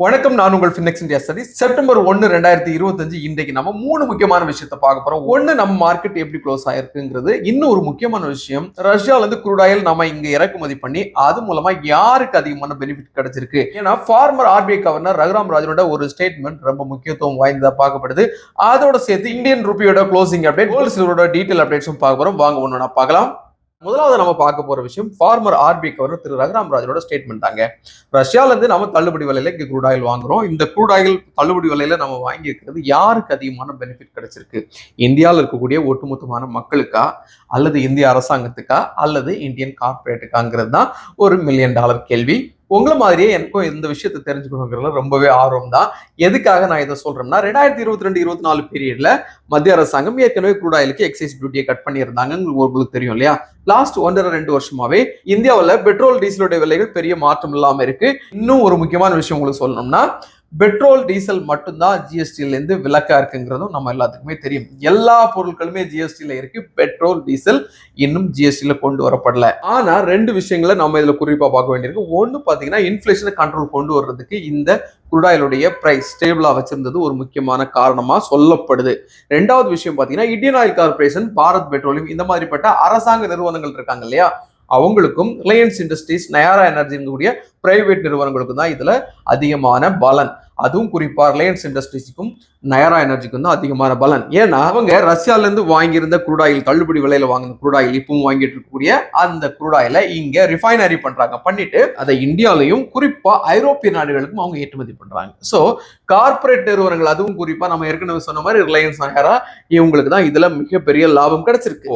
வணக்கம், நான் உங்கள் ஃபினிக்ஸ் இந்தியா ஸ்டடி. செப்டம்பர் 1, 2025 இன்றைக்கு நம்ம 3 முக்கியமான விஷயத்தை பார்க்க போறோம். ஒன்னு, நம்ம மார்க்கெட் எப்படி க்ளோஸ் ஆயிருக்குங்கிறது. இன்னும் ஒரு முக்கியமான விஷயம், ரஷ்யால இருந்து க்ரூட் ஆயில் நம்ம இங்க இறக்குமதி பண்ணி அது மூலமா யாருக்கு அதிகமான பெனிஃபிட் கிடைச்சிருக்கு. ஏன்னா ஃபார்மர் ஆர்பிஐ கவர்னர் ரகுராம் ராஜனோட ஒரு ஸ்டேட்மெண்ட் ரொம்ப முக்கியத்துவம் வாய்ந்ததா பார்க்கப்படுது. அதோட சேர்த்து இந்தியன் ரூபியோட க்ளோசிங் அப்டேட், கோல்ட் சில்வரோட டீடைல் அப்டேட்ஸும் பார்க்க போறோம். வாங்க ஒண்ணு நான் பார்க்கலாம். முதலாவது நம்ம பார்க்க போற விஷயம், ஃபார்மர் ஆர்பிஐ கவர்னர் திரு ரகுராம் ராஜனோட ஸ்டேட்மெண்ட் தாங்க. ரஷ்யால இருந்து நம்ம தள்ளுபடி விலையில இங்க க்ரூட் ஆயில் வாங்குறோம். இந்த க்ரூட் ஆயில் தள்ளுபடி விலையில நம்ம வாங்கி இருக்கிறது யாருக்கு அதிகமான பெனிஃபிட் கிடைச்சிருக்கு? இந்தியாவில் இருக்கக்கூடிய ஒட்டுமொத்தமான மக்களுக்கா, அல்லது இந்திய அரசாங்கத்துக்கா, அல்லது இந்தியன் கார்பரேட்டுக்காங்கிறது தான் ஒரு $1 மில்லியன் கேள்வி. உங்களை மாதிரியே எனக்கும் இந்த விஷயத்தை தெரிஞ்சுக்கணுங்கிறதுல ரொம்பவே ஆர்வம் தான். எதுக்காக நான் இதை சொல்றேன்னா, 2022-24 பீரியட்ல மத்திய அரசாங்கம் ஏற்கனவே க்ரூட் ஆயிலுக்கு எக்ஸைஸ் டியூட்டியை கட் பண்ணியிருந்தாங்க. உங்களுக்கு தெரியும் இல்லையா? லாஸ்ட் 1.5-2 வருஷமாவே இந்தியாவில் பெட்ரோல் டீசலோட விலைகள் பெரிய மாற்றம் இல்லாம இருக்கு. இன்னும் ஒரு முக்கியமான விஷயம் உங்களுக்கு சொல்லணும்னா, பெட்ரோல் டீசல் மட்டும்தான் ஜிஎஸ்டில இருந்து விலக்கா இருக்குங்கிறதும் நம்ம எல்லாத்துக்குமே தெரியும். எல்லா பொருட்களுமே ஜிஎஸ்டில இருக்கு, பெட்ரோல் டீசல் இன்னும் ஜிஎஸ்டில கொண்டு வரப்படல. ஆனா 2 விஷயங்களை நம்ம இதுல குறிப்பா பார்க்க வேண்டியிருக்கு. ஒன்னு பாத்தீங்கன்னா, இன்ஃபிளேஷனை கண்ட்ரோல் கொண்டு வர்றதுக்கு இந்த க்ரூட் ஆயிலுடைய பிரைஸ் ஸ்டேபிளா வச்சிருந்தது ஒரு முக்கியமான காரணமா சொல்லப்படுது. 2வது விஷயம் பாத்தீங்கன்னா, Indian oil corporation, Bharat petroleum, இந்த மாதிரிப்பட்ட அரசாங்க நிறுவனங்கள் இருக்காங்க இல்லையா, அவங்களுக்கும் ரிலையன்ஸ் இண்டஸ்ட்ரீஸ், நயாரா எனர்ஜி கூடிய பிரைவேட் நிறுவனங்களுக்கும் தான் இதுல அதிகமான பலன். அதுவும் குறிப்பா ரிலையன்ஸ் இண்டஸ்ட்ரீஸுக்கும் நயாரா எனர்ஜிக்கும் தான் அதிகமான பலன். ஏன்னா அவங்க ரஷ்யால இருந்து வாங்கியிருந்த க்ரூட் ஆயில், தள்ளுபடி விலையில வாங்கின க்ரூட் ஆயில், இப்பவும் வாங்கிட்டு இருக்கக்கூடிய அந்த க்ரூட் ஆயில இங்க ரிஃபைனரி பண்றாங்க. பண்ணிட்டு அதை இந்தியாலையும் குறிப்பா ஐரோப்பிய நாடுகளுக்கும் அவங்க ஏற்றுமதி பண்றாங்க. சோ கார்பரேட் நிறுவனங்கள், அதுவும் குறிப்பா நம்ம ஏற்கனவே சொன்ன மாதிரி ரிலையன்ஸ், நயாரா, இவங்களுக்கு தான் இதுல மிகப்பெரிய லாபம் கிடைச்சிருக்கு.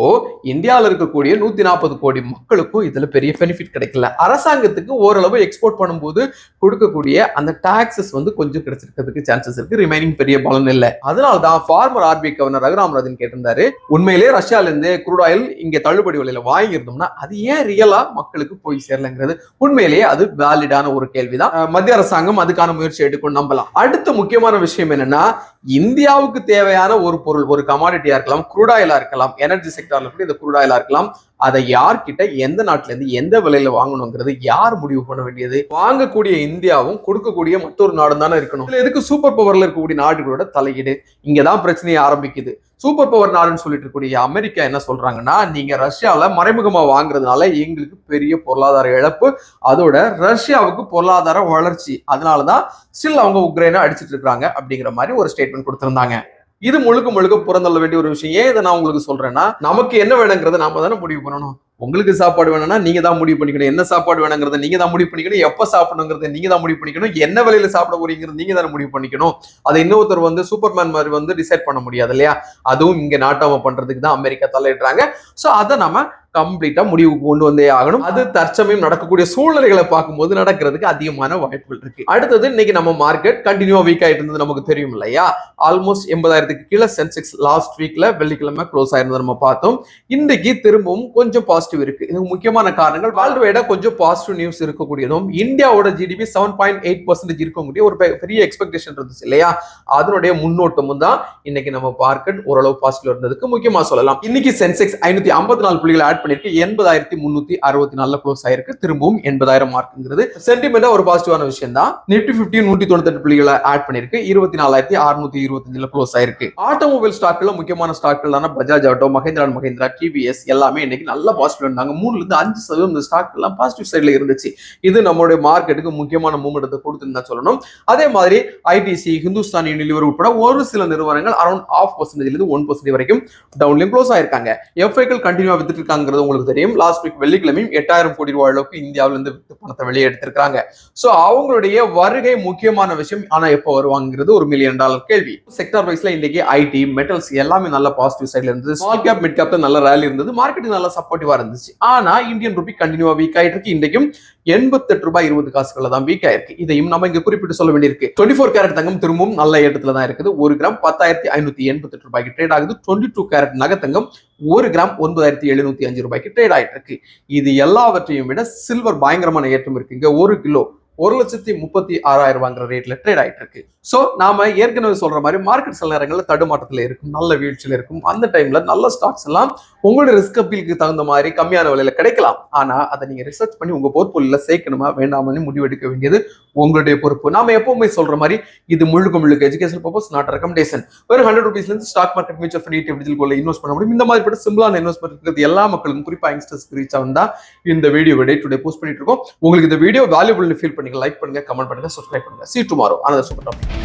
இந்தியாவில் இருக்கக்கூடிய 140 கோடி மக்களுக்கும் இதுல பெரிய பெனிஃபிட் கிடைக்கல. அரசாங்கத்துக்கு ஓரளவு எக்ஸ்போர்ட் பண்ணும்போது கொடுக்கக்கூடிய அந்த டாக்ஸஸ் கொஞ்சம் கிடைச்சிருக்கிறதுக்கு சான்சஸ் இருக்கு. ரிமைனிங் பெரிய பலன் இல்லை. அதனால்தான் former RBI governor Raghuram Rajan கேட்டிருந்தாரு, உண்மையிலேயே ரஷ்யால இருந்து க்ரூட் ஆயில் இங்க தள்ளுபடி விலையில வாங்கியிருந்தோம்னா அது ஏன் ரியலா மக்களுக்கு போய் சேரலங்கிறது உண்மையிலேயே அது வேலிடான ஒரு கேள்விதான். மத்திய அரசாங்கம் அதுக்கான முயற்சி எடுக்கும் நம்பலாம். அடுத்த முக்கியமான விஷயம் என்னன்னா, இந்தியாவுக்கு தேவையான ஒரு பொருள், ஒரு கமாடிட்டியா இருக்கலாம், க்ரூட் ஆயிலா இருக்கலாம், எனர்ஜி செக்டர்ல கூட இந்த க்ரூட் ஆயிலா இருக்கலாம், அதை யார்கிட்ட, எந்த நாட்டுல இருந்து எந்த விலையில வாங்கணுங்கிறது யார் முடிவு பண்ண வேண்டியது? வாங்கக்கூடிய இந்தியாவும் கொடுக்கக்கூடிய மற்றொரு நாடும் தானே இருக்கணும். இதுல எதுக்கு சூப்பர் பவர்ல இருக்கக்கூடிய நாடுகளோட தலையீடு? இங்கதான் பிரச்சனையை ஆரம்பிக்குது. சூப்பர் பவர் நாடுன்னு சொல்லிட்டு இருக்கக்கூடிய அமெரிக்கா என்ன சொல்றாங்கன்னா, நீங்க ரஷ்யால மறைமுகமா வாங்குறதுனால எங்களுக்கு பெரிய பொருளாதார இழப்பு, அதோட ரஷ்யாவுக்கு பொருளாதார வளர்ச்சி, அதனாலதான் ஸ்டில் அவங்க உக்ரைனை அடிச்சிட்டு இருக்காங்க அப்படிங்கிற மாதிரி ஒரு ஸ்டேட்மெண்ட் கொடுத்திருந்தாங்க. இது முழுக்க முழுக்க புறந்தள்ள வேண்டிய ஒரு விஷயம். ஏன் இதை நான் உங்களுக்கு சொல்றேன்னா, நமக்கு என்ன வேணுங்கிறத நாம தானே முடிவு பண்ணணும். உங்களுக்கு சாப்பாடு வேணும்னா நீங்க தான் முடிவு பண்ணிக்கணும். என்ன சாப்பாடு வேணுங்கிறத நீங்க தான் முடிவு பண்ணிக்கணும். எப்ப சாப்பிடணுங்கிறத நீங்க தான் முடிவு பண்ணிக்கணும். என்ன விலையில சாப்பிட போறீங்கிறது நீங்க தானே முடிவு பண்ணிக்கணும். அதை இன்னொருத்தர் சூப்பர்மேன் மாதிரி டிசைட் பண்ண முடியாது இல்லையா? அதுவும் இங்க நாட்டாம பண்றதுக்கு தான் அமெரிக்கா தலையிடுறாங்க. சோ அதை நம்ம கம்ப்ளீட்டா முடிவுக்கு கொண்டு வந்தே ஆகணும். அது தற்சமயம் நடக்கக்கூடிய சூழ்நிலைகளை பார்க்கும்போது நடக்கிறதுக்கு அதிகமான வாய்ப்புகள் இருக்கு. அடுத்தது, இன்னைக்கு நம்ம மார்க்கெட் கண்டினியூவா வீக் ஆயிட்டு இருந்தது நமக்கு தெரியும் இல்லையா? ஆல்மோஸ்ட் 80,000க்கு கீழே சென்செக்ஸ் லாஸ்ட் வீக்ல வெள்ளிக்கிழமை க்ளோஸ் ஆயிருந்தது நம்ம பார்த்தோம். இன்னைக்கு திரும்பவும் கொஞ்சம் பாசிட்டிவ் இருக்கு. இதுக்கு முக்கியமான காரணங்கள், வேர்ல்டு வைடா கொஞ்சம் பாசிட்டிவ் நியூஸ் இருக்கக்கூடியதும், இந்தியாவோட ஜிடிபி 7.8% இருக்கக்கூடிய ஒரு பெரிய எக்ஸ்பெக்டேஷன் இருந்துச்சு இல்லையா? அதனுடைய முன்னோட்டமும் தான் இன்னைக்கு நம்ம மார்க்கெட் ஓரளவு பாசிட்டிவ் இருந்ததுக்கு முக்கியமா சொல்லலாம். இன்னைக்கு சென்செக்ஸ் 554 புள்ளிகள் ஆட் பண்ணிருக்கு, 80,364 க்ளோஸ் ஆயிருக்கு. திரும்பவும் 80,000 மார்க்ங்கிறது சென்டிமெண்டா ஒரு பாசிட்டிவான விஷயம் தான். நிப்டி 50 198 புள்ளிகளை ஆட் பண்ணிருக்கு, 24,625 க்ளோஸ் ஆயிருக்கு. ஆட்டோமொபைல் ஸ்டாக்ல முக்கியமான ஸ்டாக்களான Bajaj auto, Mahindra and Mahindra, TVS எல்லாமே இன்னைக்கு நல்ல பாசிட்டிவ் இருந்தாங்க. 3-5% இந்த ஸ்டாக் எல்லாம் பாசிட்டிவ் சைட்ல இருந்துச்சு. இது நம்மளுடைய மார்க்கெட்டுக்கு முக்கியமான மூவ்மெண்ட் கொடுத்துன்னு தான் சொல்லணும். அதே மாதிரி ஐடிசி, ஹிந்துஸ்தான் யூனிலிவர் உட்பட ஒரு சில நிறுவனங்கள் அரௌண்ட் 0.5% 1% வரைக்கும் டவுன்லயும் க்ளோஸ் ஆயிருக்காங்க. எஃப்ஐக்கள் கண்டினியூவா வித்துட்டு இருக்காங்க, உங்களுக்கு தெரியும். லாஸ்ட் வீக் வெள்ளிக்கிழமையும் 8,000 கோடி ரூபாய் அளவுக்கு இந்தியாவில இருந்து பணத்தை வெளியே எடுத்திருக்காங்க. சோ அவங்களுடைய வருகை முக்கியமான விஷயம். ஆனா எப்ப வருவாங்கிறது ஒரு $1 மில்லியன் கேள்வி. செக்டார் வைஸ்ல இன்னைக்கு ஐடி, மெட்டல்ஸ் எல்லாமே நல்ல பாசிட்டிவ் சைட்ல இருந்தது. ஸ்மால் கேப், மிட் கேப்ல நல்ல ரேலி இருந்தது. மார்க்கெட் நல்ல சப்போர்ட்டிவா இருந்துச்சு. ஆனா இந்தியன் ரூபி கண்டினியூவா வீக் ஆயிட்டு இருக்கு. இன்றைக்கும் 88 ரூபாய் 20 காசுகள்ல தான் வீக் ஆயிருக்கு. இதையும் நம்ம இங்க குறிப்பிட்டு சொல்ல வேண்டியிருக்கு. 24 கேரட் தங்கம் திரும்பவும் நல்ல ஏற்றத்துல தான் இருக்குது. 1 கிராம் 10,588 ரூபாய்க்கு ட்ரேட் ஆகுது. 22 கேரட் நகத்தங்கம் 1 கிராம் 9,705 ரூபாய்க்கு ட்ரேட் ஆயிட்டு இருக்கு. இது எல்லாவற்றையும் விட சில்வர் பயங்கரமான ஏற்றம் இருக்கு. இங்க 1 கிலோ 1,36,000 ரேட்ல ட்ரேட் ஆயிட்டு இருக்கு. சோ நாம ஏற்கனவே சொல்ற மாதிரி மார்க்கெட் சில நேரங்களில் தடுமாற்றத்துல இருக்கும், நல்ல வீழ்ச்சியில இருக்கும். அந்த டைம்ல நல்ல ஸ்டாக்ஸ் எல்லாம் உங்களோட ரிஸ்க் அப்பீலுக்கு தகுந்த மாதிரி கம்மியான விலையில கிடைக்கலாம். ஆனா அதை நீங்க ரிசர்ச் பண்ணி உங்க போர்ட்போலியோல சேர்க்கணுமா வேண்டாமான்னு முடிவெடுக்க வேண்டியது உங்களுடைய பொறுப்பு. நாம எப்பவுமே சொல்ற மாதிரி இது முழுக்க எஜுகேஷன் பர்பஸ், நாட் ரெக்கமெண்டேஷன். வெறும் 100 ரூபீஸ்ல இருந்து stock market, mutual fund, ETF invest பண்ண முடியும். இந்த மாதிரி சிம்பிளான இன்வெஸ்ட்மெண்ட் இருக்கிறது எல்லா மக்களுக்கும், குறிப்பா யங்ஸ்டர்ஸ்க்கு ரீச் ஆகுதா இந்த video day to day post பண்ணிட்டு இருக்கோம். உங்களுக்கு இந்த வீடியோ வேல்யூபிள்னு ஃபீல் பண்ணீங்க, லைக் பண்ணுங்க, கமெண்ட் பண்ணுங்க, சப்ஸ்கிரைப் பண்ணுங்க. See you tomorrow another super topic.